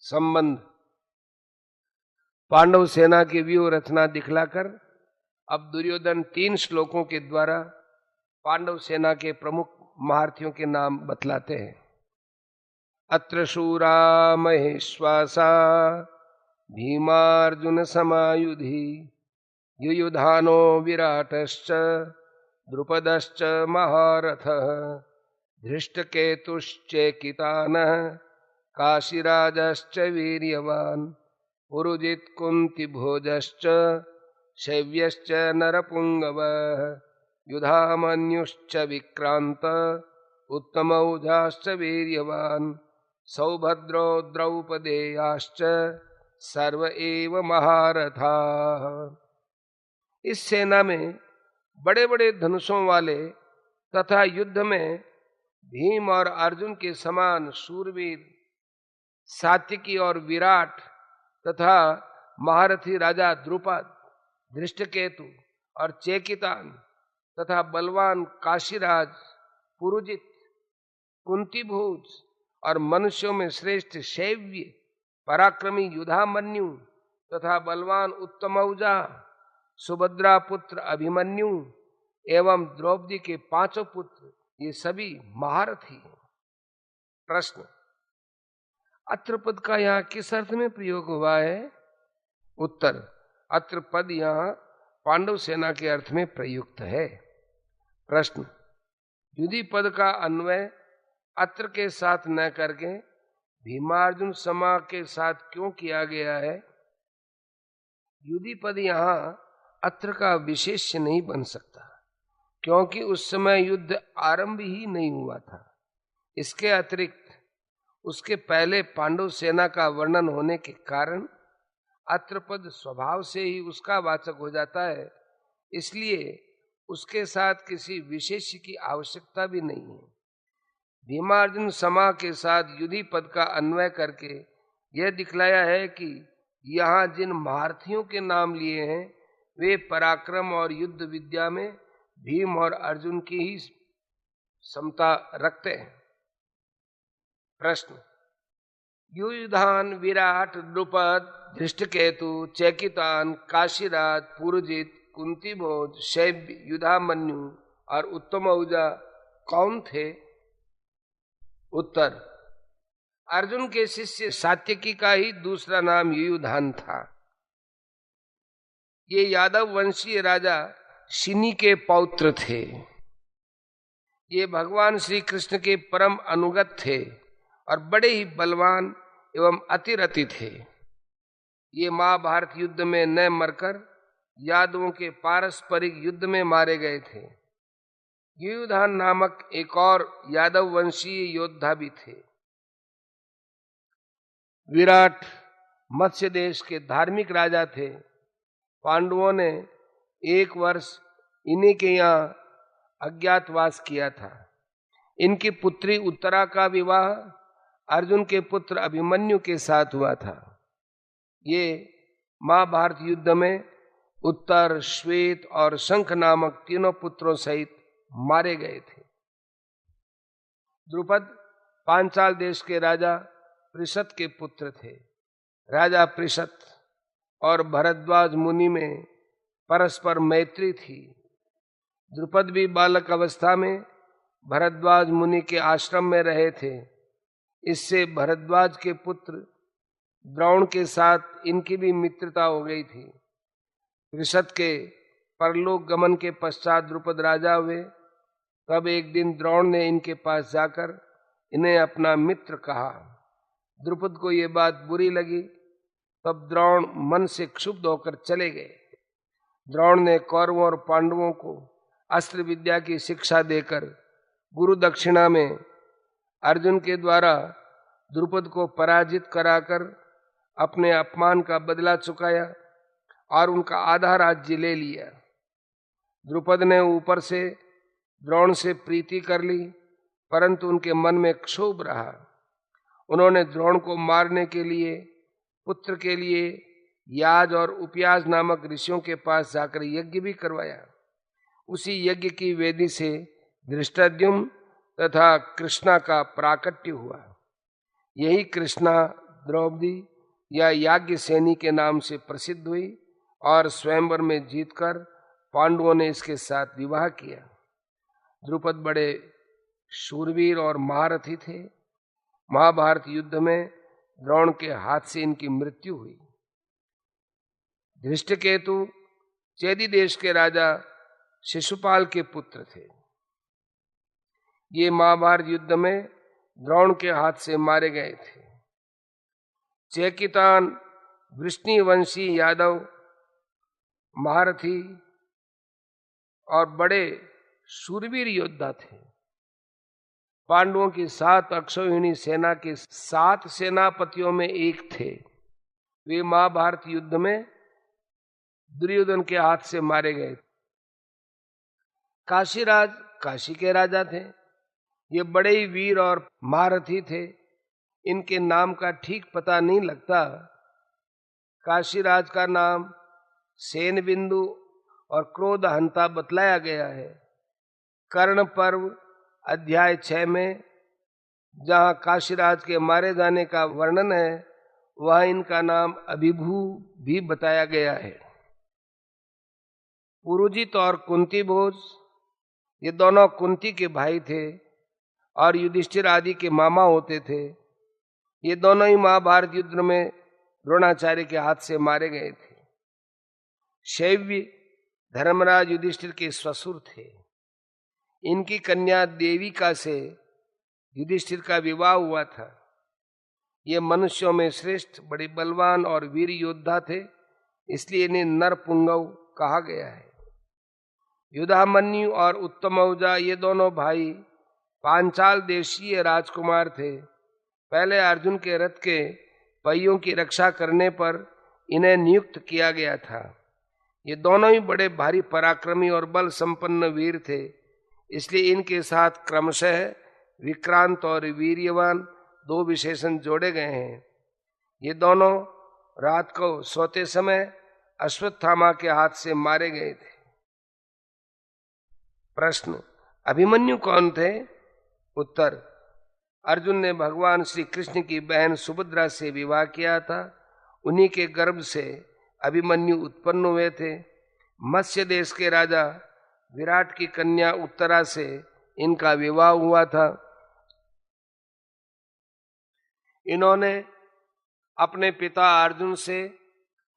संबंध। पांडव सेना की व्यूह रचना दिखलाकर अब दुर्योधन 3 श्लोकों के द्वारा पांडव सेना के प्रमुख महारथियों के नाम बतलाते हैं। अत्र शूरा महेश्वासा भीमार्जुन समायुधि युयुधानो विराटश्च द्रुपदश्च महारथः धृष्टकेतुश्चेकितानः काशीराजश्च वीर्यवान् पुरुजित् कुन्तिभोजश्च शैव्यश्च नरपुङ्गवः युधामन्युश्च विक्रान्त उत्तमौजाश्च वीर्यवान् सौभद्रो द्रौपदेयाश्च सर्व एव महारथाः। इस सेना में बड़े बड़े धनुषों वाले तथा युद्ध में भीम और अर्जुन के समान शूरवीर सात्विकी और विराट तथा महारथी राजा द्रुपद, धृष्टकेतु और चेकितान तथा बलवान काशीराज, पुरुजित, कुंतीभोज और मनुष्यों में श्रेष्ठ शैव्य, पराक्रमी युधामन्यु तथा बलवान उत्तमौजा, सुभद्रा पुत्र अभिमन्यु एवं द्रौपदी के 5 पुत्र, ये सभी महारथी हैं। प्रश्न, अत्र पद का यहाँ किस अर्थ में प्रयोग हुआ है? उत्तर, अत्र पद यहाँ पांडव सेना के अर्थ में प्रयुक्त है। प्रश्न, युधि पद का अन्वय अत्र के साथ न करके भीमार्जुन समा के साथ क्यों किया गया है? युधि पद यहाँ अत्र का विशेष्य नहीं बन सकता, क्योंकि उस समय युद्ध आरंभ ही नहीं हुआ था। इसके अतिरिक्त उसके पहले पांडव सेना का वर्णन होने के कारण अत्र पद स्वभाव से ही उसका वाचक हो जाता है, इसलिए उसके साथ किसी विशेष्य की आवश्यकता भी नहीं है। भीमार्जुन समा के साथ युधि पद का अन्वय करके यह दिखलाया है कि यहाँ जिन महारथियों के नाम लिए हैं वे पराक्रम और युद्ध विद्या में भीम और अर्जुन की ही समता रखते हैं। प्रश्न, युयुधान, विराट, द्रुपद, धृष्टकेतु, चेकितान, काशीराज, पुरुजित, कुंतीभोज, शैव्य, युधामन्यु और उत्तमौजा कौन थे? उत्तर, अर्जुन के शिष्य सात्यकी का ही दूसरा नाम युयुधान था। ये यादव वंशीय राजा शिनी के पौत्र थे। ये भगवान श्री कृष्ण के परम अनुगत थे और बड़े ही बलवान एवं अतिरथी थे। ये महाभारत युद्ध में न मरकर यादवों के पारस्परिक युद्ध में मारे गए थे। युयुधान नामक एक और यादव वंशीय योद्धा भी थे। विराट मत्स्य देश के धार्मिक राजा थे। पांडवों ने 1 वर्ष इन्हीं के यहाँ अज्ञातवास किया था। इनकी पुत्री उत्तरा का विवाह अर्जुन के पुत्र अभिमन्यु के साथ हुआ था। ये महाभारत युद्ध में उत्तर, श्वेत और शंख नामक 3 पुत्रों सहित मारे गए थे। द्रुपद पांचाल देश के राजा पृषत के पुत्र थे। राजा पृषत और भरद्वाज मुनि में परस्पर मैत्री थी। द्रुपद भी बालक अवस्था में भरद्वाज मुनि के आश्रम में रहे थे। इससे भरद्वाज के पुत्र द्रोण के साथ इनकी भी मित्रता हो गई थी। पृषत के परलोक गमन के पश्चात द्रुपद राजा हुए। तब एक दिन द्रोण ने इनके पास जाकर इन्हें अपना मित्र कहा। द्रुपद को ये बात बुरी लगी। तब द्रोण मन से क्षुब्ध होकर चले गए। द्रोण ने कौरवों और पांडवों को अस्त्र विद्या की शिक्षा देकर गुरु दक्षिणा में अर्जुन के द्वारा द्रुपद को पराजित कराकर अपने अपमान का बदला चुकाया और उनका आधा राज्य ले लिया। द्रुपद ने ऊपर से द्रोण से प्रीति कर ली, परंतु उनके मन में क्षोभ रहा। उन्होंने द्रोण को मारने के लिए पुत्र के लिए याज और उपयाज नामक ऋषियों के पास जाकर यज्ञ भी करवाया। उसी यज्ञ की वेदी से धृष्टद्युम्न तथा कृष्णा का प्राकट्य हुआ। यही कृष्णा द्रौपदी या याज्ञ सेनी के नाम से प्रसिद्ध हुई और स्वयंवर में जीतकर पांडवों ने इसके साथ विवाह किया। द्रुपद बड़े शूरवीर और महारथी थे। महाभारत युद्ध में द्रोण के हाथ से इनकी मृत्यु हुई। धृष्टकेतु चेदी देश के राजा शिशुपाल के पुत्र थे। ये महाभारत युद्ध में द्रोण के हाथ से मारे गए थे। चेकितान वृष्णिवंशी यादव महारथी और बड़े शूरवीर योद्धा थे। पांडवों की 7 अक्षौहिणी सेना के 7 सेनापतियों में एक थे। वे महाभारत युद्ध में दुर्योधन के हाथ से मारे गए। काशीराज काशी के राजा थे। ये बड़े ही वीर और महारथी थे। इनके नाम का ठीक पता नहीं लगता। काशीराज का नाम सेन बिंदु और क्रोध हंता बतलाया गया है। कर्ण पर्व अध्याय 6 में जहां काशीराज के मारे जाने का वर्णन है, वहां इनका नाम अभिभू भी बताया गया है। पुरुजित और कुंती भोज ये दोनों कुंती के भाई थे और युधिष्ठिर आदि के मामा होते थे। ये दोनों ही महाभारत युद्ध में द्रोणाचार्य के हाथ से मारे गए थे। शैव्य धर्मराज युधिष्ठिर के ससुर थे। इनकी कन्या देविका से युधिष्ठिर का विवाह हुआ था। ये मनुष्यों में श्रेष्ठ, बड़े बलवान और वीर योद्धा थे, इसलिए इन्हें नरपुंगव कहा गया है। युधामन्यु और उत्तमौजा ये दोनों भाई पांचाल देशीय राजकुमार थे। पहले अर्जुन के रथ के पहियों की रक्षा करने पर इन्हें नियुक्त किया गया था। ये दोनों ही बड़े भारी पराक्रमी और बल संपन्न वीर थे, इसलिए इनके साथ क्रमशः विक्रांत और वीर्यवान 2 विशेषण जोड़े गए हैं। ये दोनों रात को सोते समय अश्वत्थामा के हाथ से मारे गए थे। प्रश्न, अभिमन्यु कौन थे? उत्तर, अर्जुन ने भगवान श्री कृष्ण की बहन सुभद्रा से विवाह किया था। उन्हीं के गर्भ से अभिमन्यु उत्पन्न हुए थे। मत्स्य देश के राजा विराट की कन्या उत्तरा से इनका विवाह हुआ था। इन्होंने अपने पिता अर्जुन से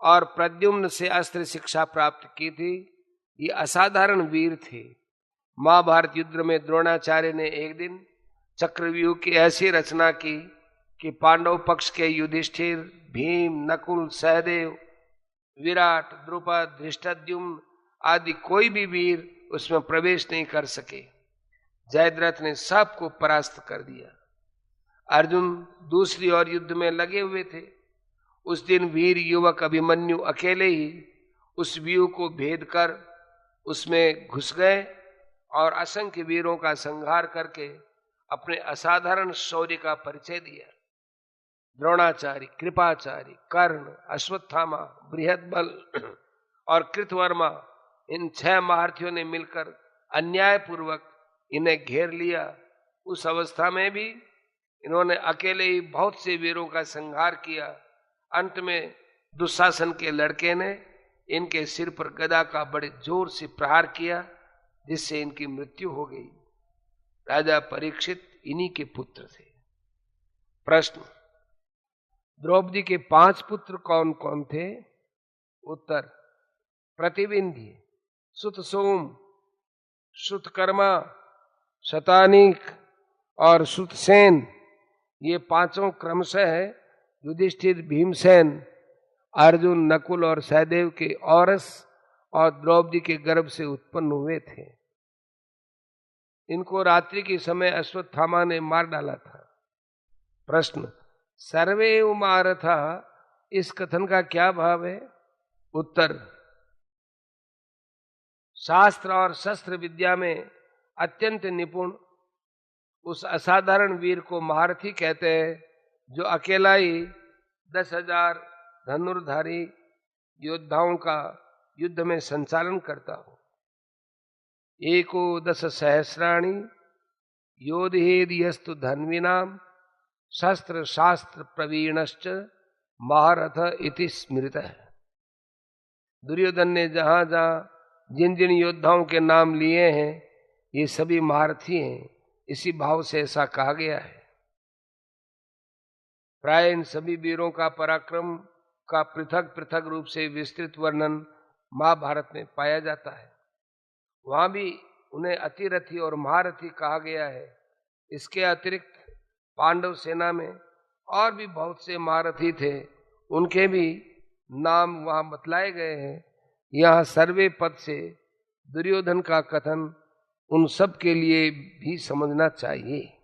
और प्रद्युम्न से अस्त्र शिक्षा प्राप्त की थी। ये असाधारण वीर थे। महाभारत युद्ध में द्रोणाचार्य ने एक दिन चक्रव्यूह की ऐसी रचना की कि पांडव पक्ष के युधिष्ठिर, भीम, नकुल, सहदेव, विराट, द्रुपद, धृष्टद्युम्न आदि कोई भी वीर उसमें प्रवेश नहीं कर सके। जयद्रथ ने सबको परास्त कर दिया। अर्जुन दूसरी ओर युद्ध में लगे हुए थे। उस दिन वीर युवक अभिमन्यु अकेले ही उस व्यूह को भेद कर उसमें घुस गए और असंख्य वीरों का संहार करके अपने असाधारण शौर्य का परिचय दिया। द्रोणाचार्य, कृपाचार्य, कर्ण, अश्वत्थामा, बृहदबल और कृतवर्मा, इन 6 महारथियों ने मिलकर अन्यायपूर्वक इन्हें घेर लिया। उस अवस्था में भी इन्होंने अकेले ही बहुत से वीरों का संहार किया। अंत में दुशासन के लड़के ने इनके सिर पर गदा का बड़े जोर से प्रहार किया, जिससे इनकी मृत्यु हो गई। राजा परीक्षित इन्हीं के पुत्र थे। प्रश्न, द्रौपदी के 5 पुत्र कौन कौन थे? उत्तर, प्रतिविंध्य, सुतसोम, श्रुतकर्मा, शतानीक और श्रुतसेन, ये 5 क्रमशः युधिष्ठिर, भीमसेन, अर्जुन, नकुल और सहदेव के औरस और द्रौपदी के गर्भ से उत्पन्न हुए थे। इनको रात्रि के समय अश्वत्थामा ने मार डाला था। प्रश्न, सर्वे महारथा, इस कथन का क्या भाव है? उत्तर, शास्त्र और शस्त्र विद्या में अत्यंत निपुण उस असाधारण वीर को महारथी कहते हैं, जो अकेला ही 10,000 धनुर्धारी योद्धाओं का युद्ध में संचालन करता हो। एको 10 सहस्राणि योधेद यस्तु धन्विनाम शस्त्र शास्त्र प्रवीणश्च महारथ इति स्मृतः। दुर्योधन ने जहां जहां जिन जिन योद्धाओं के नाम लिए हैं ये सभी महारथी हैं, इसी भाव से ऐसा कहा गया है। प्राय इन सभी वीरों का पराक्रम का पृथक पृथक रूप से विस्तृत वर्णन महाभारत में पाया जाता है। वहां भी उन्हें अतिरथी और महारथी कहा गया है। इसके अतिरिक्त पांडव सेना में और भी बहुत से महारथी थे, उनके भी नाम वहां बतलाए गए हैं। यहाँ सर्वे पद से दुर्योधन का कथन उन सब के लिए भी समझना चाहिए।